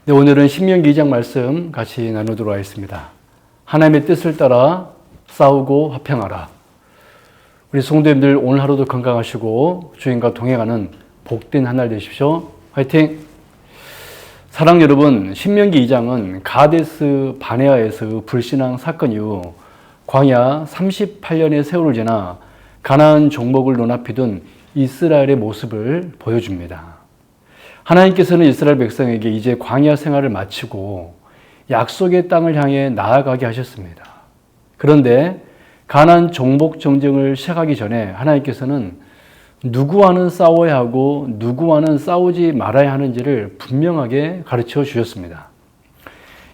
네, 오늘은 신명기 2장 말씀 같이 나누도록 하겠습니다. 하나님의 뜻을 따라 싸우고 화평하라. 우리 성도님들 오늘 하루도 건강하시고 주님과 동행하는 복된 한 날 되십시오. 화이팅! 사랑 여러분, 신명기 2장은 가데스 바네아에서 불신앙 사건 이후 광야 38년의 세월을 지나 가나안 종목을 눈앞에 둔 이스라엘의 모습을 보여줍니다. 하나님께서는 이스라엘 백성에게 이제 광야 생활을 마치고 약속의 땅을 향해 나아가게 하셨습니다. 그런데 가나안 종목 전쟁을 시작하기 전에 하나님께서는 누구와는 싸워야 하고 누구와는 싸우지 말아야 하는지를 분명하게 가르쳐 주셨습니다.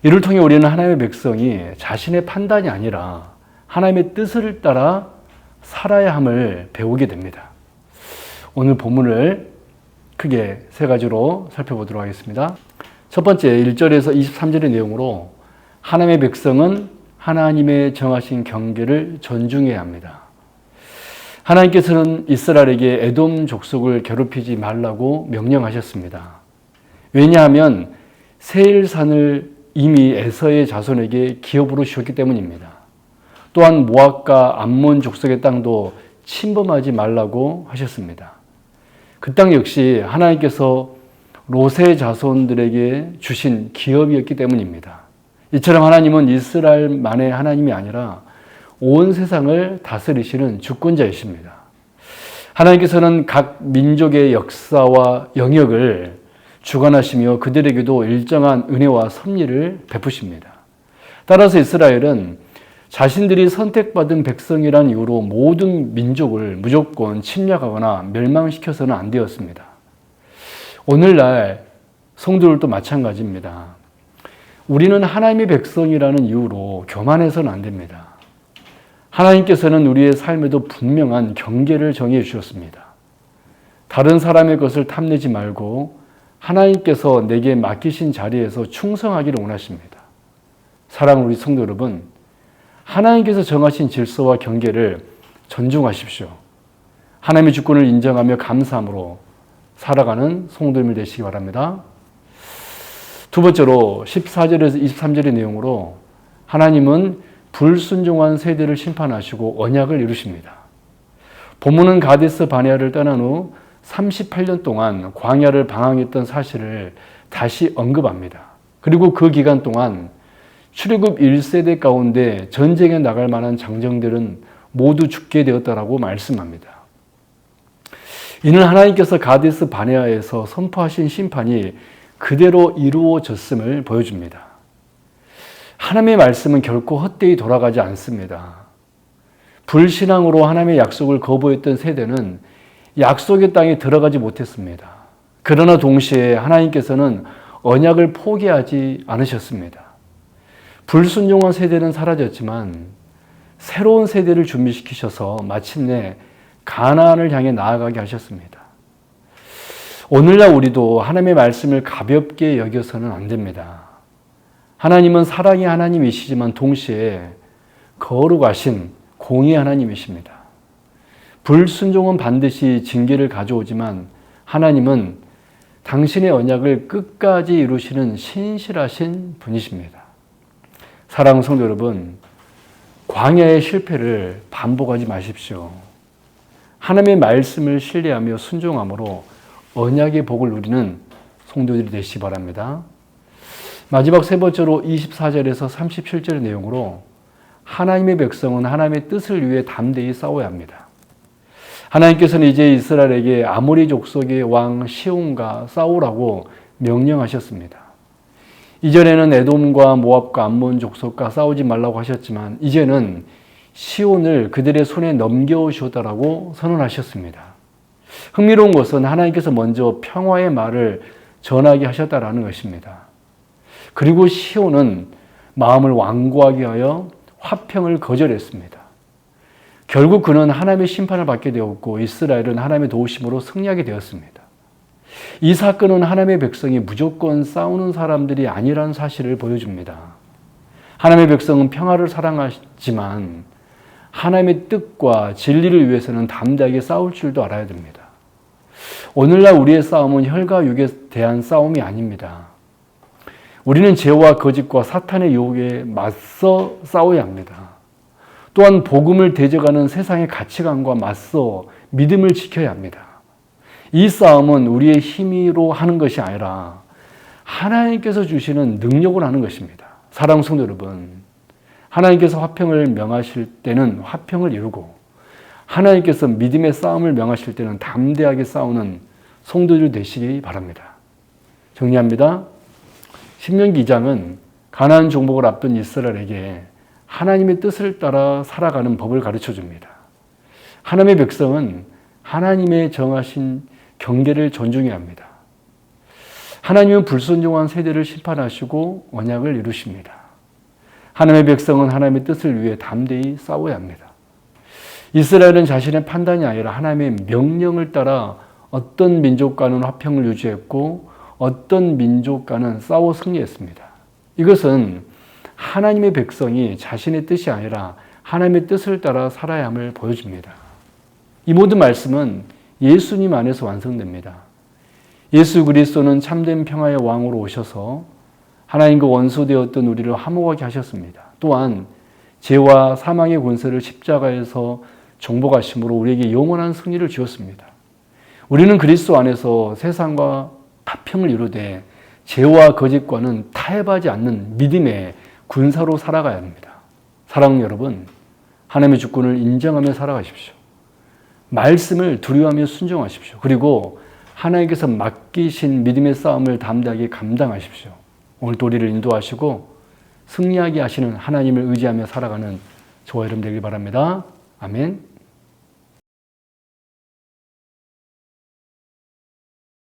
이를 통해 우리는 하나님의 백성이 자신의 판단이 아니라 하나님의 뜻을 따라 살아야 함을 배우게 됩니다. 오늘 본문을 크게 세 가지로 살펴보도록 하겠습니다. 첫 번째 1절에서 23절의 내용으로 하나님의 백성은 하나님의 정하신 경계를 존중해야 합니다. 하나님께서는 이스라엘에게 에돔 족속을 괴롭히지 말라고 명령하셨습니다. 왜냐하면 세일산을 이미 에서의 자손에게 기업으로 주셨기 때문입니다. 또한 모압과 암몬 족속의 땅도 침범하지 말라고 하셨습니다. 그 땅 역시 하나님께서 롯의 자손들에게 주신 기업이었기 때문입니다. 이처럼 하나님은 이스라엘만의 하나님이 아니라 온 세상을 다스리시는 주권자이십니다. 하나님께서는 각 민족의 역사와 영역을 주관하시며 그들에게도 일정한 은혜와 섭리를 베푸십니다. 따라서 이스라엘은 자신들이 선택받은 백성이란 이유로 모든 민족을 무조건 침략하거나 멸망시켜서는 안 되었습니다. 오늘날 성도들도 마찬가지입니다. 우리는 하나님의 백성이라는 이유로 교만해서는 안 됩니다. 하나님께서는 우리의 삶에도 분명한 경계를 정해 주셨습니다. 다른 사람의 것을 탐내지 말고 하나님께서 내게 맡기신 자리에서 충성하기를 원하십니다. 사랑하는 우리 성도 여러분, 하나님께서 정하신 질서와 경계를 존중하십시오. 하나님의 주권을 인정하며 감사함으로 살아가는 성도님들 되시기 바랍니다. 두 번째로 14절에서 23절의 내용으로 하나님은 불순종한 세대를 심판하시고 언약을 이루십니다. 본문은 가데스 바네아를 떠난 후 38년 동안 광야를 방황했던 사실을 다시 언급합니다. 그리고 그 기간 동안 출애굽 1세대 가운데 전쟁에 나갈 만한 장정들은 모두 죽게 되었다라고 말씀합니다. 이는 하나님께서 가데스 바네아에서 선포하신 심판이 그대로 이루어졌음을 보여줍니다. 하나님의 말씀은 결코 헛되이 돌아가지 않습니다. 불신앙으로 하나님의 약속을 거부했던 세대는 약속의 땅에 들어가지 못했습니다. 그러나 동시에 하나님께서는 언약을 포기하지 않으셨습니다. 불순종한 세대는 사라졌지만 새로운 세대를 준비시키셔서 마침내 가나안을 향해 나아가게 하셨습니다. 오늘날 우리도 하나님의 말씀을 가볍게 여겨서는 안 됩니다. 하나님은 사랑의 하나님이시지만 동시에 거룩하신 공의의 하나님이십니다. 불순종은 반드시 징계를 가져오지만 하나님은 당신의 언약을 끝까지 이루시는 신실하신 분이십니다. 사랑하는 성도 여러분, 광야의 실패를 반복하지 마십시오. 하나님의 말씀을 신뢰하며 순종함으로 언약의 복을 누리는 성도들이 되시기 바랍니다. 마지막 세 번째로 24절에서 37절의 내용으로 하나님의 백성은 하나님의 뜻을 위해 담대히 싸워야 합니다. 하나님께서는 이제 이스라엘에게 아모리 족속의 왕 시온과 싸우라고 명령하셨습니다. 이전에는 에돔과 모압과 암몬 족속과 싸우지 말라고 하셨지만 이제는 시온을 그들의 손에 넘겨주었다라고 선언하셨습니다. 흥미로운 것은 하나님께서 먼저 평화의 말을 전하게 하셨다라는 것입니다. 그리고 시온은 마음을 완고하게 하여 화평을 거절했습니다. 결국 그는 하나님의 심판을 받게 되었고 이스라엘은 하나님의 도우심으로 승리하게 되었습니다. 이 사건은 하나님의 백성이 무조건 싸우는 사람들이 아니라는 사실을 보여줍니다. 하나님의 백성은 평화를 사랑하지만 하나님의 뜻과 진리를 위해서는 담대하게 싸울 줄도 알아야 됩니다. 오늘날 우리의 싸움은 혈과 육에 대한 싸움이 아닙니다. 우리는 죄와 거짓과 사탄의 유혹에 맞서 싸워야 합니다. 또한 복음을 대적하는 세상의 가치관과 맞서 믿음을 지켜야 합니다. 이 싸움은 우리의 힘으로 하는 것이 아니라 하나님께서 주시는 능력으로 하는 것입니다. 사랑하는 성도 여러분, 하나님께서 화평을 명하실 때는 화평을 이루고 하나님께서 믿음의 싸움을 명하실 때는 담대하게 싸우는 성도들 되시기 바랍니다. 정리합니다. 신명기 2장은 가나안 정복을 앞둔 이스라엘에게 하나님의 뜻을 따라 살아가는 법을 가르쳐 줍니다. 하나님의 백성은 하나님의 정하신 경계를 존중해야 합니다. 하나님은 불순종한 세대를 심판하시고 언약을 이루십니다. 하나님의 백성은 하나님의 뜻을 위해 담대히 싸워야 합니다. 이스라엘은 자신의 판단이 아니라 하나님의 명령을 따라 어떤 민족과는 화평을 유지했고 어떤 민족과는 싸워 승리했습니다. 이것은 하나님의 백성이 자신의 뜻이 아니라 하나님의 뜻을 따라 살아야 함을 보여줍니다. 이 모든 말씀은 예수님 안에서 완성됩니다. 예수 그리스도는 참된 평화의 왕으로 오셔서 하나님과 원수되었던 우리를 화목하게 하셨습니다. 또한 죄와 사망의 권세를 십자가에서 정복하심으로 우리에게 영원한 승리를 주었습니다. 우리는 그리스도 안에서 세상과 화평을 이루되 죄와 거짓과는 타협하지 않는 믿음의 군사로 살아가야 합니다. 사랑하는 여러분, 하나님의 주권을 인정하며 살아가십시오. 말씀을 두려워하며 순종하십시오. 그리고 하나님께서 맡기신 믿음의 싸움을 담대하게 감당하십시오. 오늘도 우리를 인도하시고 승리하게 하시는 하나님을 의지하며 살아가는 저와 여러분 되길 바랍니다. 아멘.